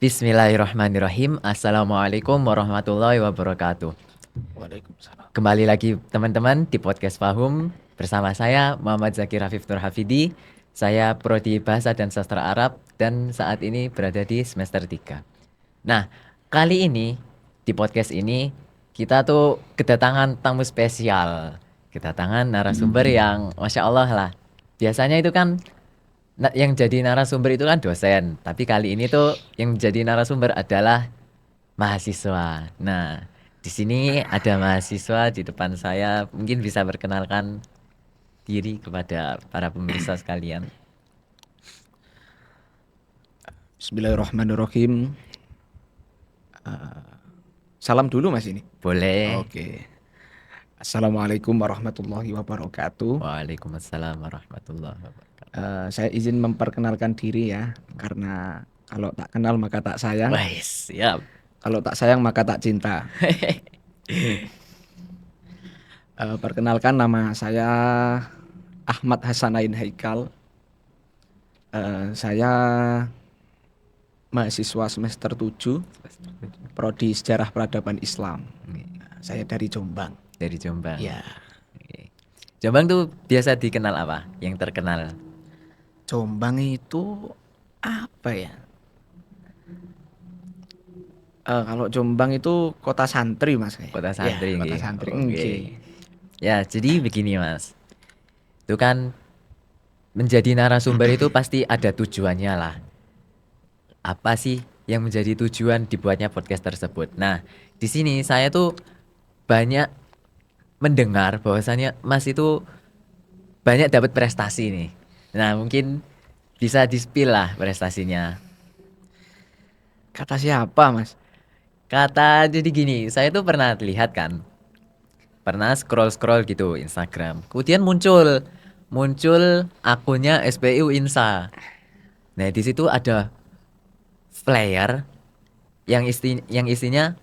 Bismillahirrahmanirrahim. Assalamualaikum warahmatullahi wabarakatuh. Waalaikumsalam. Kembali lagi teman-teman di podcast Fahum bersama saya Muhammad Zakir Hafif Nur Hafidi. Saya prodi Bahasa dan Sastra Arab dan saat ini berada di semester 3. Nah, kali ini di podcast ini kita tuh kedatangan tamu spesial. Kedatangan narasumber yang Masya Allah lah. Biasanya itu kan yang jadi narasumber itu kan dosen, tapi kali ini tuh yang jadi narasumber adalah mahasiswa. Nah, di sini ada mahasiswa di depan saya, mungkin bisa perkenalkan diri kepada para pemirsa sekalian. Bismillahirrahmanirrahim. Salam dulu Mas ini. Boleh. Oke. Assalamualaikum warahmatullahi wabarakatuh. Waalaikumsalam warahmatullahi wabarakatuh. Saya izin memperkenalkan diri ya, karena kalau tak kenal maka tak sayang, Wah, siap. kalau tak sayang maka tak cinta. Perkenalkan, nama saya Ahmad Hasanain Haikal. Saya mahasiswa semester 7 Prodi Sejarah Peradaban Islam. Saya dari Jombang. Dari Jombang. Ya. Oke. Jombang tuh biasa dikenal apa? Yang terkenal. Jombang itu apa ya? Kalau Jombang itu kota santri Mas. Kota santri. Ya, kota nggih. santri. Oke. Oke. Ya, jadi begini Mas. Itu kan menjadi narasumber itu pasti ada tujuannya lah. Apa sih yang menjadi tujuan dibuatnya podcast tersebut? Nah, di sini saya tuh banyak mendengar bahwasannya Mas itu banyak dapat prestasi nih. Nah, mungkin bisa di-spill lah prestasinya. Kata siapa Mas? Kata jadi gini, saya tuh pernah lihat kan, pernah scroll-scroll gitu Instagram. Kemudian muncul akunnya SPU Insa. Nah, di situ ada flyer yang isinya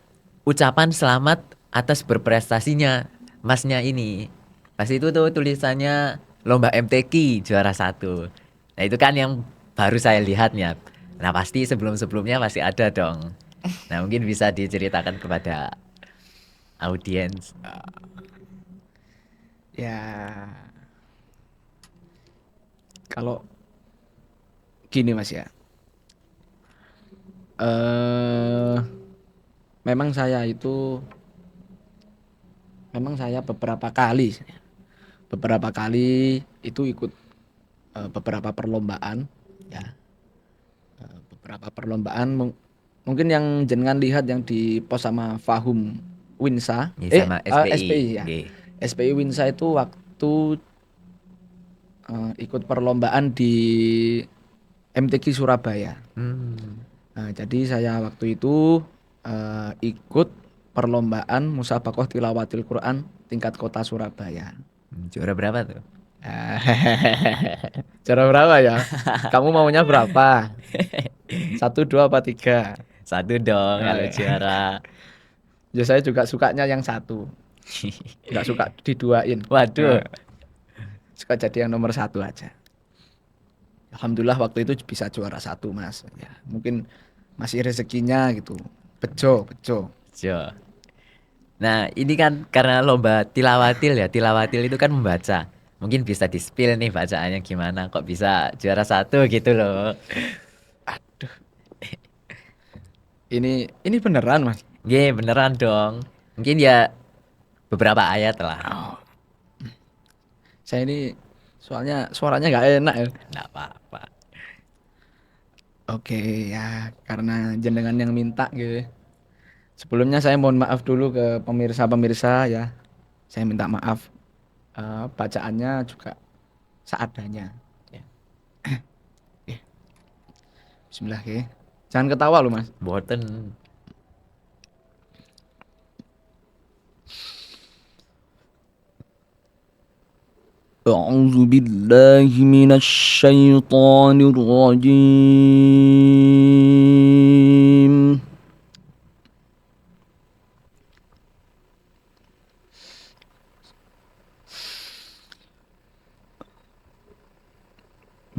ucapan selamat atas berprestasinya masnya ini. Pas itu tuh tulisannya lomba MTQ juara 1. Nah, itu kan yang baru saya lihatnya. Nah, pasti sebelum-sebelumnya masih ada dong. Nah, mungkin bisa diceritakan kepada audiens. Ya, kalau gini Mas ya. Memang saya beberapa kali itu ikut beberapa perlombaan ya. Beberapa perlombaan mungkin yang jenengan lihat yang di post sama Fahum Winsa, Ini sama SPI. SPI ya. Nggih. SPI Winsa itu waktu ikut perlombaan di MTQ Surabaya. Hmm, Jadi saya waktu itu ikut perlombaan Musabaqah Tilawatil Quran tingkat kota Surabaya. juara berapa tuh? Cara berapa ya? Kamu maunya berapa? 1, 2, apa 3? Satu dong kalau Eh, juara. Ya saya juga sukanya yang 1, nggak suka diduain. Waduh. Suka jadi yang nomor 1 aja. Alhamdulillah waktu itu bisa juara 1 Mas. Ya, mungkin masih rezekinya gitu. Bejo, bejo. Jo. Nah, ini kan karena lomba tilawatil ya. Tilawatil itu kan membaca. Mungkin bisa di-spill nih bacaannya gimana. Kok bisa juara 1 gitu loh. Aduh, ini beneran Mas. Ye, beneran dong. Mungkin ya beberapa ayat lah. Oh, saya ini soalnya suaranya nggak enak ya. Nggak apa-apa. Oke ya, karena jenengan yang minta gitu. Sebelumnya saya mohon maaf dulu ke pemirsa-pemirsa ya. Saya minta maaf. Bacaannya juga seadanya. Ya. Bismillah ya. Jangan ketawa loh Mas. Boten. أعوذ بالله من الشيطان الرجيم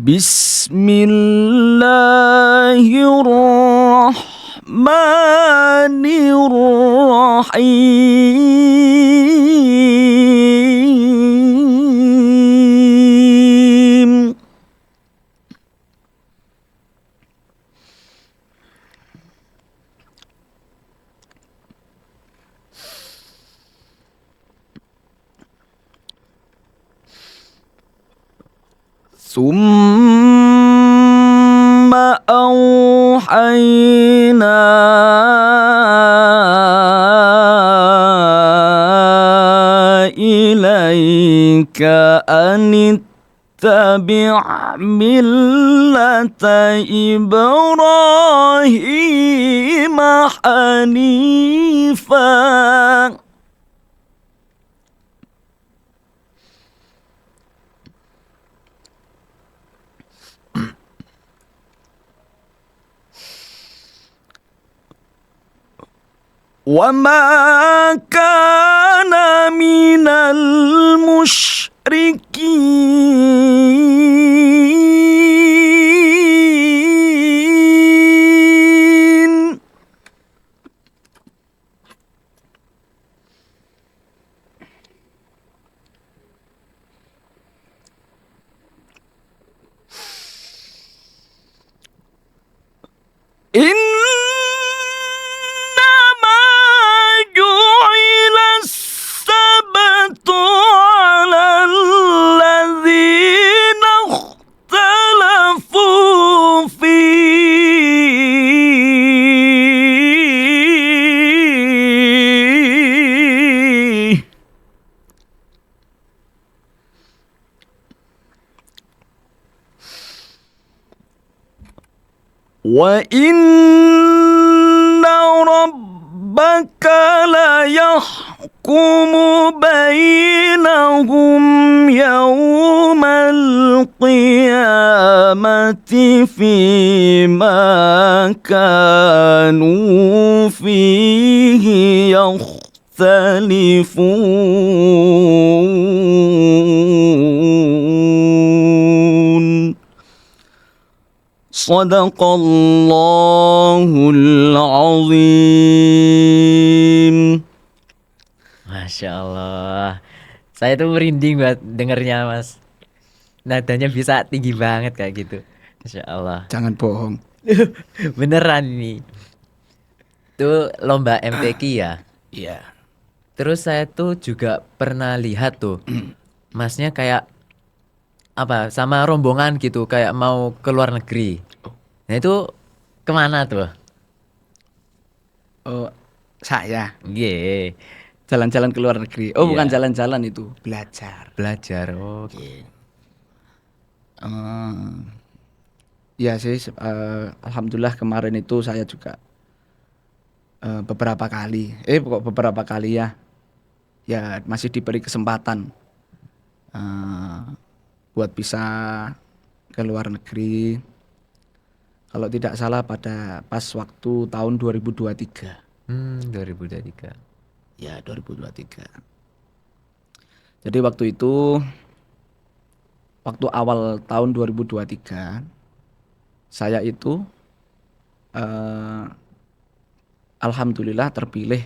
بسم الله الرحمن Bismillahirrahmanirrahim. Summa awhayna ilaika anittabi' millata Ibrahim hanifan. Wa ma kana minal musyrikin. Innama ju'ila as-sabtu 'alal ladzina ikhtalafu fihi. Wa inna rabbaka la yahkumu bainahum yawmal qiyamati fima kanu fihi yakhtalifun. Sadaqallahul azim. Masya Allah. Saya tuh merinding buat dengernya Mas. Nadanya bisa tinggi banget kayak gitu. Masya Allah. Jangan bohong. Beneran ini. Itu lomba MTQ ya. Iya. Terus saya tuh juga pernah lihat tuh. Masnya kayak apa sama rombongan gitu kayak mau ke luar negeri. Nah itu kemana tuh? Oh, saya Ye, jalan-jalan ke luar negeri. Oh, bukan Iya. jalan-jalan itu, belajar. belajar. Oh, Eh, ya sih, alhamdulillah kemarin itu saya juga beberapa kali, kok beberapa kali ya, ya masih diberi kesempatan buat bisa ke luar negeri. Kalau tidak salah pada pas waktu tahun 2023. 2023. Ya, 2023. Jadi waktu itu, waktu awal tahun 2023, saya itu alhamdulillah terpilih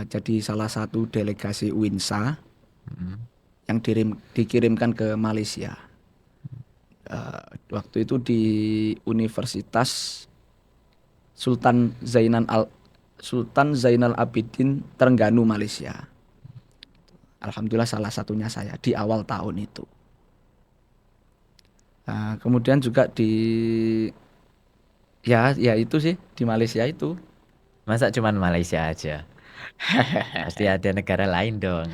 jadi salah satu delegasi UINSA yang dikirimkan ke Malaysia. Waktu itu di Universitas Sultan Zainal Abidin Terengganu, Malaysia. Alhamdulillah salah satunya saya di awal tahun itu. Kemudian juga ya itu sih di Malaysia itu. Masa cuman Malaysia aja? Pasti ada negara lain dong.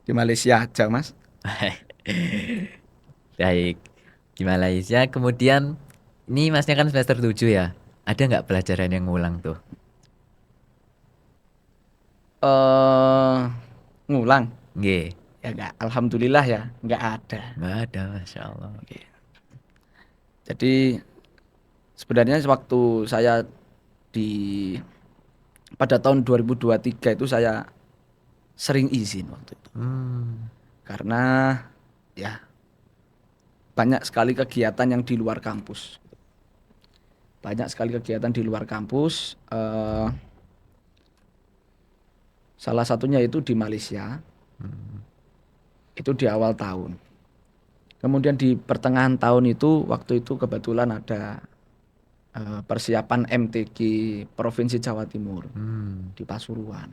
Di Malaysia aja, Mas. Baik. Di Malaysia kemudian ini Masnya kan semester 7 ya. Ada nggak pelajaran yang ngulang tuh? Ngulang Nggih. ya enggak, alhamdulillah ya enggak ada. Nggak ada, Masya Allah. Jadi sebenarnya waktu saya pada tahun 2023 itu saya sering izin waktu itu. Karena ya banyak sekali kegiatan yang di luar kampus. Banyak sekali kegiatan di luar kampus. Salah satunya itu di Malaysia. Itu di awal tahun. Kemudian di pertengahan tahun itu, waktu itu kebetulan ada persiapan MTQ Provinsi Jawa Timur di Pasuruan.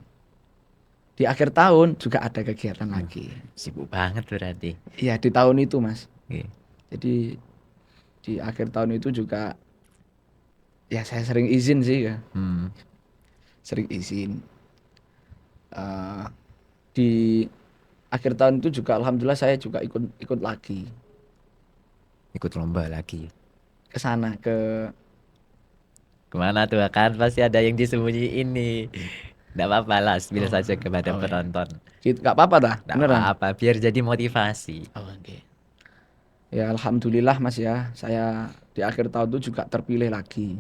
Di akhir tahun juga ada kegiatan lagi. Sibuk banget berarti. Iya, di tahun itu, Mas. Oke. Jadi di akhir tahun itu juga ya saya sering izin sih ya. Hmm. Sering izin. Eh, di akhir tahun itu juga alhamdulillah saya juga ikut lagi Ikut lomba lagi. ke sana ke Kemana tuh kan pasti ada yang disembunyiin nih. Nggak apa-apa lah, spill oh, saja kepada oh ya. penonton. Nggak apa-apa dah, Nggak beneran. apa-apa, biar jadi motivasi. Oh, oke. Ya alhamdulillah Mas ya, saya di akhir tahun itu juga terpilih lagi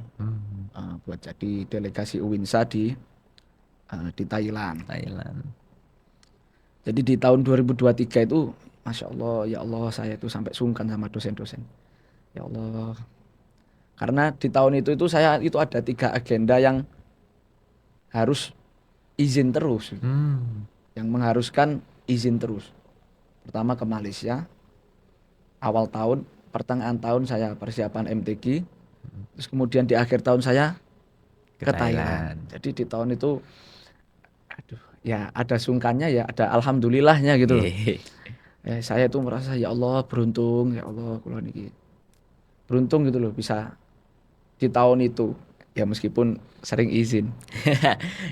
buat jadi delegasi UINSA di Thailand. Thailand. Jadi di tahun 2023 itu, Masya Allah, ya Allah, saya itu sampai sungkan sama dosen-dosen. Ya Allah, karena di tahun itu saya itu ada 3 agenda yang harus izin terus, yang mengharuskan izin terus. Pertama ke Malaysia, awal tahun, pertengahan tahun saya persiapan MTQ, terus kemudian di akhir tahun saya Ke ke Thailand. Jadi di tahun itu, aduh, ya ada sungkannya, ya ada alhamdulillahnya gitu loh. Ye. Saya itu merasa ya Allah beruntung, ya Allah kula niki beruntung gitu loh bisa di tahun itu. Ya meskipun sering izin.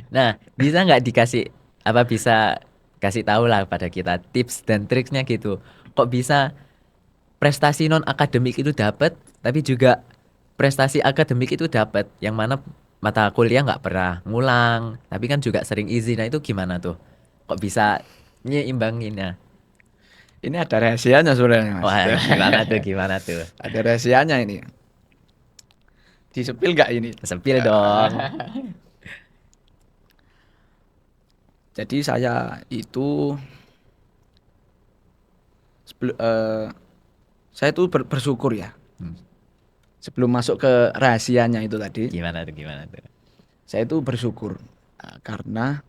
Nah, bisa nggak dikasih apa bisa kasih tahu lah pada kita tips dan triknya gitu. Kok bisa prestasi non akademik itu dapat, tapi juga prestasi akademik itu dapat, yang mana mata kuliah nggak pernah ngulang, tapi kan juga sering izin. Nah itu gimana tuh? Kok bisa nyeimbanginnya? Ini ada rahasianya sebenarnya Mas. Wah, gimana tuh? Gimana tuh? Ada rahasianya ini. Disepil nggak ini? Sepil dong. Jadi saya itu saya itu bersyukur ya. Sebelum masuk ke rahasianya itu tadi, Gimana tuh? Gimana tuh? saya itu bersyukur karena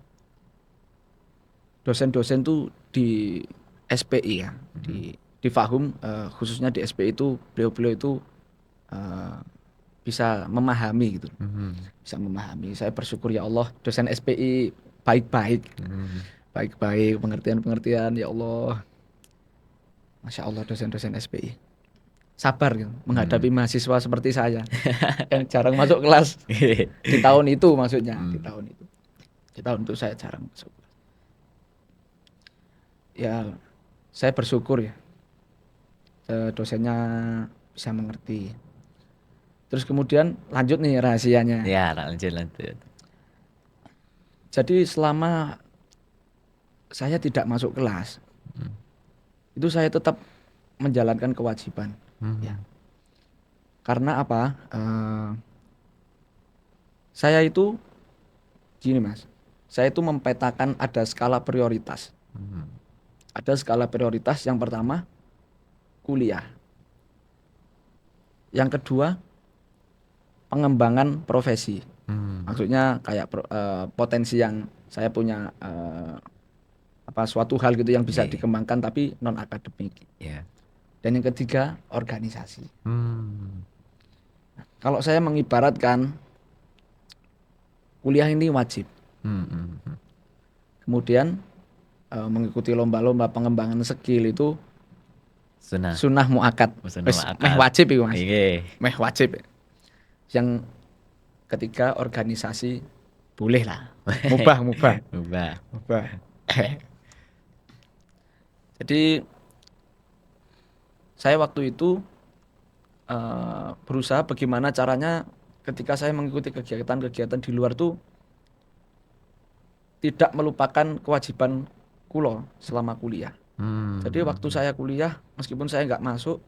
dosen-dosen tuh di SPI ya, di Fahum khususnya di SPI itu beliau-beliau itu eh, bisa memahami gitu. Bisa memahami. Saya bersyukur ya Allah, dosen SPI baik-baik. Baik-baik, pengertian-pengertian ya Allah. Masya Allah dosen-dosen SPI. Sabar gitu, menghadapi mahasiswa seperti saya yang jarang masuk kelas di tahun itu maksudnya, di tahun itu. Di tahun itu saya jarang masuk kelas. Ya, saya bersyukur ya. Dosennya bisa mengerti. Terus kemudian lanjut nih rahasianya. Ya, lanjut lanjut. Jadi selama saya tidak masuk kelas, itu saya tetap menjalankan kewajiban. Ya. Karena apa? Saya itu gini Mas, saya itu mempetakan ada skala prioritas. Ada skala prioritas, yang pertama kuliah. Yang kedua pengembangan profesi. Maksudnya kayak potensi yang saya punya suatu hal gitu yang bisa dikembangkan tapi non akademik. Ya. Dan yang ketiga organisasi. Kalau saya mengibaratkan kuliah ini wajib. Kemudian mengikuti lomba-lomba pengembangan skill itu sunnah muakkad. Meh wajib itu Mas. Meh wajib. Yang ketiga organisasi boleh lah. Mubah. Jadi saya waktu itu berusaha bagaimana caranya ketika saya mengikuti kegiatan-kegiatan di luar tuh tidak melupakan kewajiban kulo selama kuliah. Jadi waktu saya kuliah, meskipun saya nggak masuk,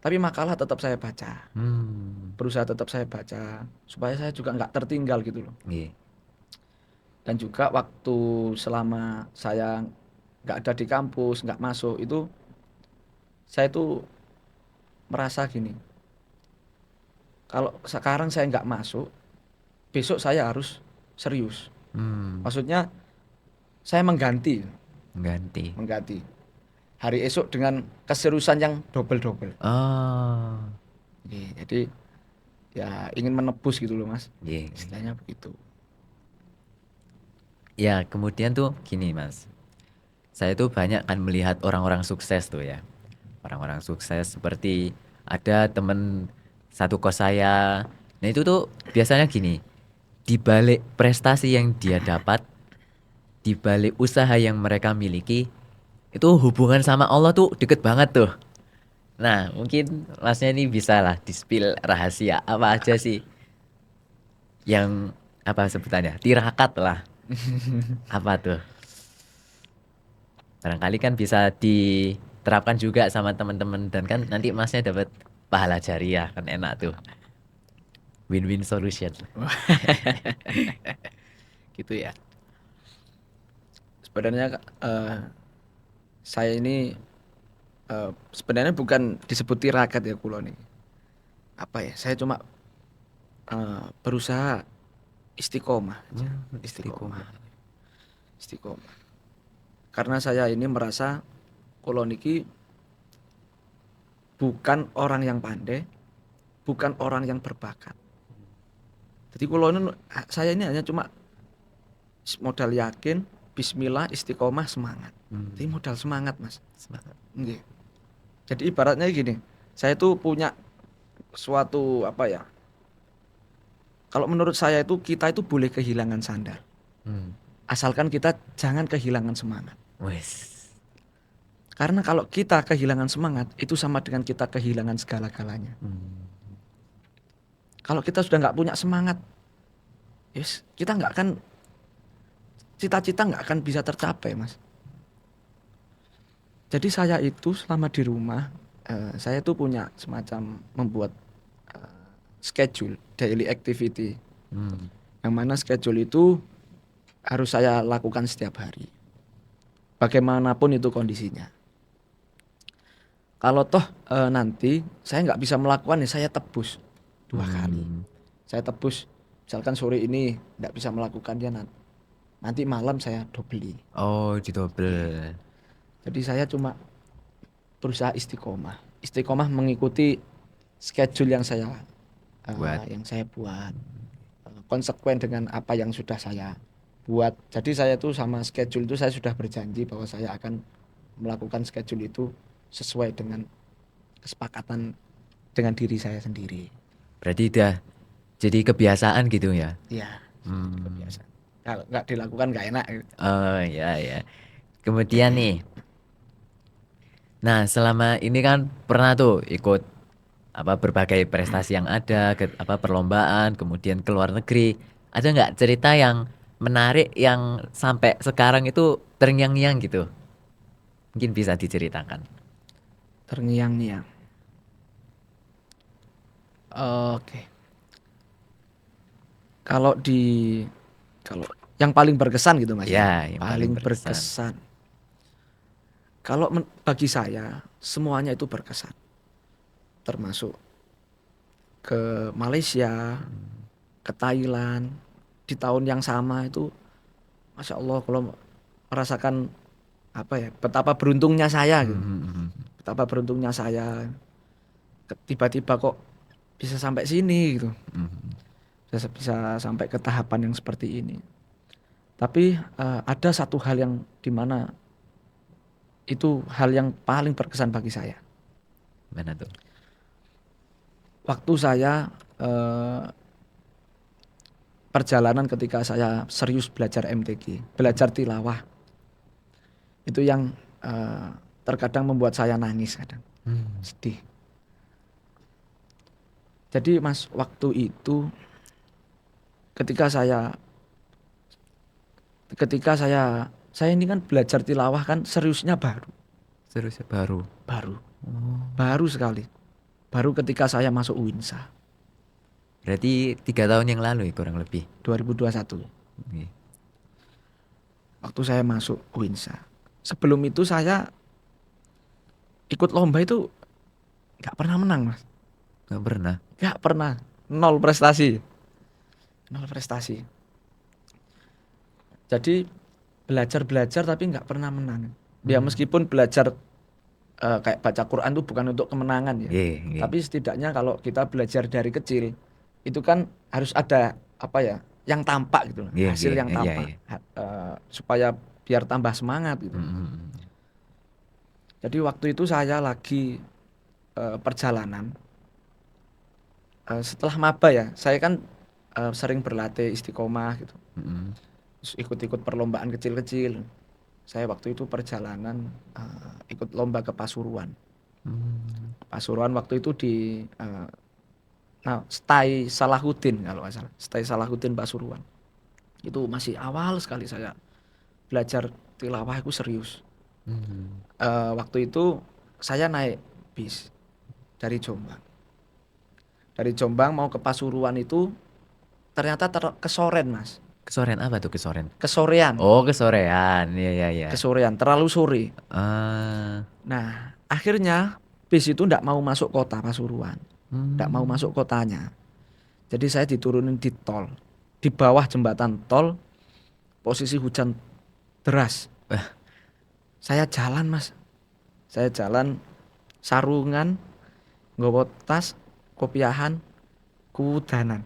tapi makalah tetap saya baca. Berusaha tetap saya baca supaya saya juga nggak tertinggal gitu loh. Dan juga waktu selama saya nggak ada di kampus, nggak masuk itu, saya tuh merasa gini, kalau sekarang saya nggak masuk, besok saya harus serius. Maksudnya saya mengganti, Ganti. mengganti hari esok dengan keseriusan yang double-double. Oh, Oke, jadi ya ingin menebus gitu loh Mas, iya. istilahnya begitu. Ya, kemudian tuh gini, Mas. Saya tuh banyak kan melihat orang-orang sukses tuh ya. Orang-orang sukses seperti ada temen satu kos saya. Nah, itu tuh biasanya gini, di balik prestasi yang dia dapat, di balik usaha yang mereka miliki, itu hubungan sama Allah tuh deket banget tuh. Nah, mungkin Masnya ini bisa lah di-spill rahasia apa aja sih yang apa sebutannya? Tirakat lah. Apa tuh? Barangkali kan bisa diterapkan juga sama teman-teman dan kan nanti Masnya dapat pahala jariah kan enak tuh. Win-win solution. Gitu ya. Sebenarnya saya ini sebenarnya bukan disebut tirakat ya kulo nih. Apa ya? Saya cuma berusaha istiqomah aja. Istiqomah. Istiqomah. Karena saya ini merasa kulo niki bukan orang yang pandai, bukan orang yang berbakat. Jadi kulo ini saya ini hanya cuma modal yakin, bismillah, istiqomah, semangat. Jadi modal semangat, Mas. Semangat. Nggih. Jadi ibaratnya gini, saya tuh punya suatu apa ya? Kalau menurut saya itu kita itu boleh kehilangan sandal, Hmm. asalkan kita jangan kehilangan semangat. Wes. Karena kalau kita kehilangan semangat, itu sama dengan kita kehilangan segala-galanya. Kalau kita sudah nggak punya semangat, yes, kita nggak akan cita-cita nggak akan bisa tercapai, Mas. Jadi saya itu selama di rumah, saya tuh punya semacam membuat schedule daily activity, yang mana schedule itu harus saya lakukan setiap hari, bagaimanapun itu kondisinya. Kalau toh nanti saya nggak bisa melakukan, ya saya tebus 2 kali. Saya tebus, misalkan sore ini nggak bisa melakukannya, nanti malam saya dobeli. Oh, didobel. Jadi saya cuma berusaha istiqomah, istiqomah mengikuti schedule yang saya Buat. buat, konsekuen dengan apa yang sudah saya buat. Jadi saya tuh sama schedule itu saya sudah berjanji bahwa saya akan melakukan schedule itu sesuai dengan kesepakatan dengan diri saya sendiri. Berarti udah jadi kebiasaan gitu ya. Ya, kebiasaan. Kalau nggak dilakukan nggak enak. Oh, ya ya. Kemudian nih. Nah, selama ini kan pernah tuh ikut apa berbagai prestasi yang ada, apa perlombaan, kemudian ke luar negeri. Ada nggak cerita yang menarik yang sampai sekarang itu terngiang-ngiang gitu? Mungkin bisa diceritakan. Terngiang-ngiang. Oke. Kalau kalau yang paling berkesan gitu Mas Ya, yang paling paling berkesan. berkesan. Kalau bagi saya semuanya itu berkesan. Termasuk ke Malaysia, ke Thailand di tahun yang sama itu, Masya Allah, kalau merasakan apa ya, betapa beruntungnya saya gitu. Betapa beruntungnya saya, tiba-tiba kok bisa sampai sini gitu. Bisa sampai ke tahapan yang seperti ini. Tapi ada satu hal yang dimana itu hal yang paling berkesan bagi saya. Mana tuh? Waktu saya perjalanan ketika saya serius belajar MTQ, belajar tilawah, itu yang terkadang membuat saya nangis kadang, sedih. Jadi Mas, waktu itu ketika saya ini kan belajar tilawah kan seriusnya Seriusnya baru. baru sekali, baru ketika saya masuk UINSA Berarti 3 tahun yang lalu ya kurang lebih. 2021. Oke. Waktu saya masuk UINSA, sebelum itu saya ikut lomba itu nggak pernah menang mas, Nggak pernah. nggak pernah, nol prestasi, nol prestasi. Jadi belajar belajar tapi nggak pernah menang. Ya Hmm. meskipun belajar kayak baca Quran itu bukan untuk kemenangan ya, Nggih, nggih. tapi setidaknya kalau kita belajar dari kecil itu kan harus ada apa ya, yang tampak gitu, Nggih, hasil nggih. yang Iya, tampak, iya. supaya biar tambah semangat gitu. Mm-mm. Jadi waktu itu saya lagi perjalanan setelah maba ya, saya kan sering berlatih istiqomah gitu, Mm-mm. terus ikut-ikut perlombaan kecil-kecil. Saya waktu itu perjalanan ikut lomba ke Pasuruan. Hmm. Pasuruan waktu itu di Stai Salahuddin kalau nggak salah, Stai Salahuddin Pasuruan. Itu masih awal sekali saya belajar tilawah itu serius. Hmm. Waktu itu saya naik bis dari Jombang. Dari Jombang mau ke Pasuruan itu ternyata kesoren mas, Kesorean apa tuh kesorean? kesorean, Oh, kesorean. Iya, iya, iya. kesorean terlalu sore. Ah. Nah akhirnya bis itu ndak mau masuk kota Pasuruan, ndak mau masuk Hmm. kotanya. Jadi saya diturunin di tol, di bawah jembatan tol, posisi hujan deras. Saya jalan mas, saya jalan sarungan, nggawa tas, kopiahan, kudanan.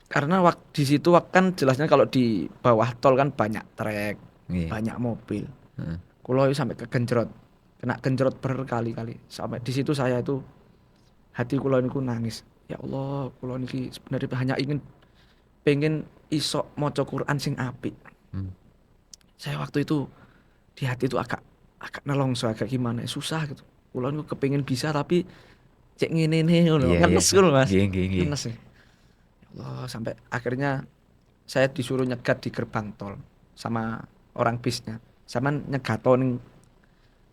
Karena di situ kan jelasnya kalau di bawah tol kan banyak trek, Nggih. banyak mobil. Heeh. Kulo itu sampai kegenjrot, kena genjrot berkali-kali. Sampai di situ saya itu hati kulo niku nangis. Ya Allah, kulo niki sebenarnya hanya ingin pengen iso maca Quran sing apik. Hmm. Saya waktu itu di hati itu agak agak nelongso, agak gimana ya, susah gitu. Kulo niku kepengin bisa tapi cek ngene nih ngono, Iya, iya. ngenes ngono Mas. Nggih, nggih, nggih. Ngenes nih. Ya Allah, sampai akhirnya saya disuruh nyegat di gerbang tol sama orang bisnya. Sama nyegato ning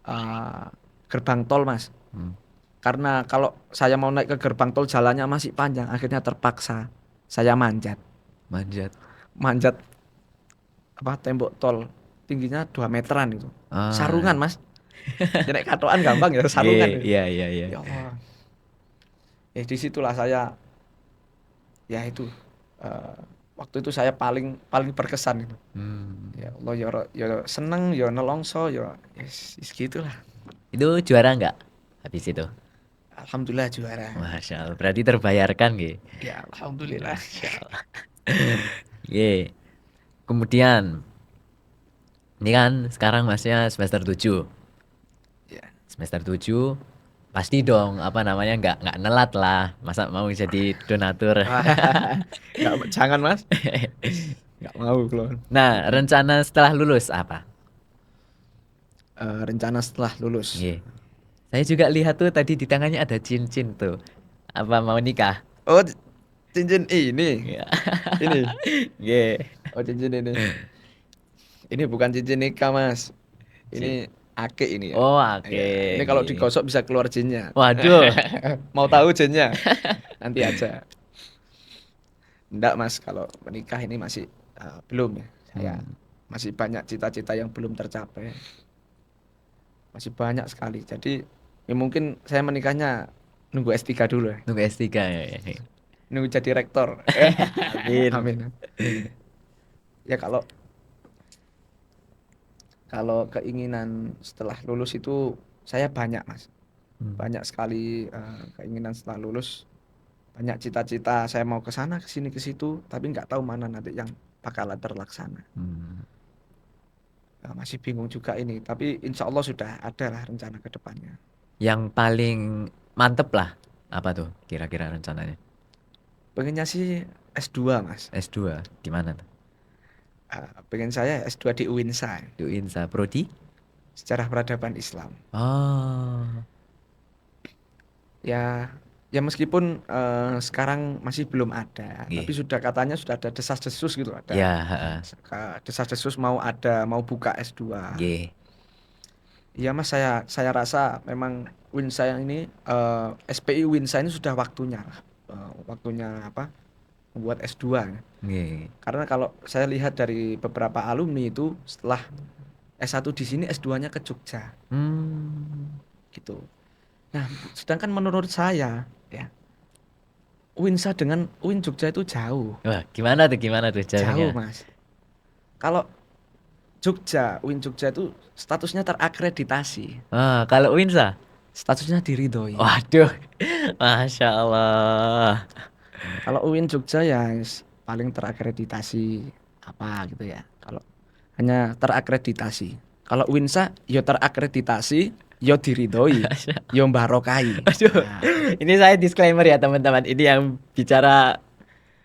eh, gerbang tol Mas. Hmm. Karena kalau saya mau naik ke gerbang tol jalannya masih panjang, akhirnya terpaksa saya manjat. Manjat. Manjat apa tembok tol tingginya 2 meteran itu. Ah. Sarungan Mas. Ya naik katoan gampang ya, Nggih, sarungan itu. iya, iya, iya. Ya Allah. Disitulah saya ya itu eh, waktu itu saya paling paling berkesan itu. Hmm. Ya Allah ya, ya seneng ya nelongso ya yes, gitulah. Itu juara nggak habis itu? Alhamdulillah juara. Masya Allah, berarti terbayarkan gitu. Ya alhamdulillah. Masya Allah. Ye. Kemudian, ini kan sekarang masnya semester 7. Ya. Semester 7 pasti dong apa namanya nggak nelat lah. Masa mau jadi donatur. Jangan Mas, nggak mau keluar. Nah, rencana setelah lulus apa? Rencana setelah lulus. Ye. Saya juga lihat tuh tadi di tangannya ada cincin tuh. Apa mau nikah? Oh, cincin ini. Ya. Ini. Ye. Oh, cincin ini. Ini bukan cincin nikah, Mas. Cin- Ini akik ini ya. Oh, oke. Ya, ini kalau Ye. digosok bisa keluar jinnya. Waduh. Mau tahu jinnya? Nanti aja. Enggak, Mas, kalau menikah ini masih belum ya. Saya Hmm. masih banyak cita-cita yang belum tercapai. Masih banyak sekali. Jadi ya mungkin saya menikahnya nunggu S3 dulu ya. Tunggu S3 ya. Nunggu jadi rektor. Amin. Amin. Ya kalau kalau keinginan setelah lulus itu saya banyak, Mas. Hmm. Banyak sekali keinginan setelah lulus. Banyak cita-cita saya mau ke sana, ke sini, ke situ, tapi nggak tahu mana nanti yang bakalan terlaksana. Hmm. Masih bingung juga ini, tapi insya Allah sudah ada lah rencana ke depannya. Yang paling mantep lah apa tuh kira-kira rencananya? Pengennya sih S2, Mas. S2 di mana tuh? Pengen saya S2 di UINSA, Di Insa Prodi? Sejarah Peradaban Islam. Oh. Ya, ya meskipun sekarang masih belum ada, tapi Nggih. sudah katanya sudah ada desas-desus gitu, ada Ya, heeh. desas-desus mau ada mau buka S2. Nggih. Iya Mas, saya rasa memang Winsa yang ini SPI Winsa ini sudah waktunya lah. Waktunya apa? Membuat S2 ya. Nggih. Karena kalau saya lihat dari beberapa alumni itu setelah S1 di sini, S2-nya ke Jogja Hmm. gitu. Nah, sedangkan menurut saya ya, Uinsa dengan Uin Jogja itu jauh, Wah, gimana tuh jauh jauhnya? Mas. Kalau Uin Jogja itu statusnya terakreditasi, Kalau Winsa? statusnya diridhoi. Waduh, Masya Allah. Kalau UIN Jogja ya paling terakreditasi apa gitu ya. Kalau hanya terakreditasi. Kalau UINSA yo terakreditasi, yo diridhoi, Masya- yo barokai. Aduh, Nah, ini saya disclaimer ya teman-teman. Ini yang bicara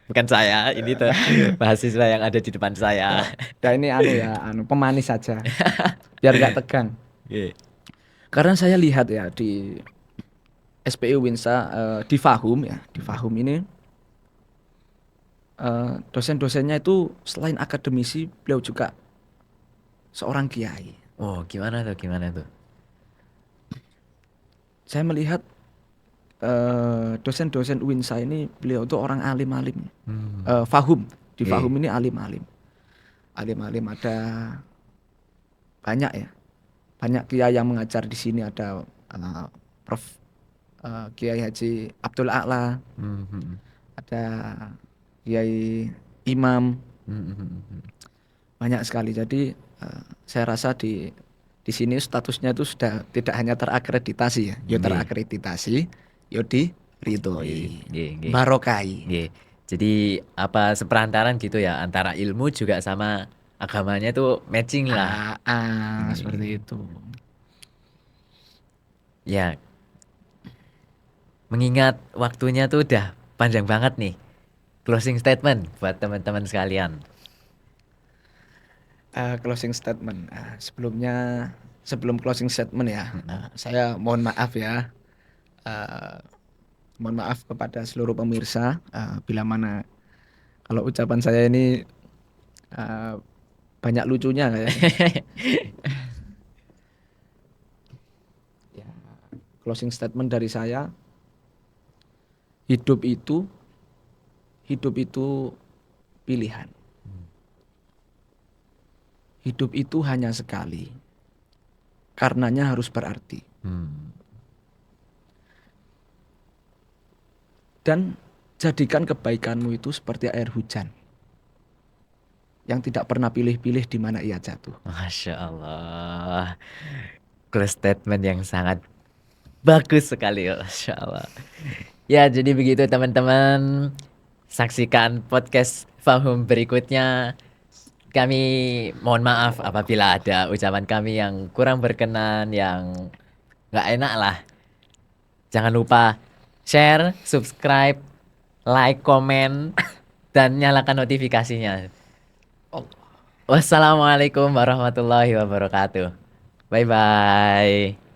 bukan saya, ini tuh mahasiswa yang ada di depan saya. ya ini pemanis saja biar gak tegang. Oke. Karena saya lihat ya di SPU UINSA, di Fahum ya, di Fahum ini dosen-dosennya itu selain akademisi, beliau juga seorang kiai. Oh, gimana tuh? Gimana tuh? Saya melihat dosen-dosen UINSA ini beliau tuh orang alim-alim. Hmm. Fahum di Oke. Fahum ini alim-alim, alim-alim ada banyak ya, banyak kiai yang mengajar di sini. Ada Prof Kiai Haji Abdul A'la, Hmm, hmm, hmm. ada Kiai Imam, Hmm, hmm, hmm. banyak sekali. Jadi saya rasa di sini statusnya itu sudah tidak hanya terakreditasi ya, yo Nggih, terakreditasi, yo nggih, diridhoi, nggih, nggih. barokai. Nggih. Jadi apa seperantaran gitu ya antara ilmu juga sama agamanya tuh matching lah. Seperti Nggih. itu. Ya, mengingat waktunya tuh udah panjang banget nih. Closing statement buat teman-teman sekalian. Closing statement. Sebelum closing statement ya, Mm-mm. saya mohon maaf ya. Eh, Mohon maaf kepada seluruh pemirsa, bila mana kalau ucapan saya ini eh, banyak lucunya kayaknya. Ya, closing statement dari saya, hidup itu hidup itu pilihan. Hidup itu hanya sekali. Karenanya harus berarti. Hmm. Dan jadikan kebaikanmu itu seperti air hujan yang tidak pernah pilih-pilih di mana ia jatuh. Masya Allah. Close statement yang sangat bagus sekali. Masya Allah. Ya, jadi begitu teman-teman. Saksikan podcast Fahum berikutnya. Kami mohon maaf apabila ada ucapan kami yang kurang berkenan, yang nggak enak lah. Jangan lupa share, subscribe, like, komen, dan nyalakan notifikasinya. Wassalamualaikum warahmatullahi wabarakatuh. Bye bye.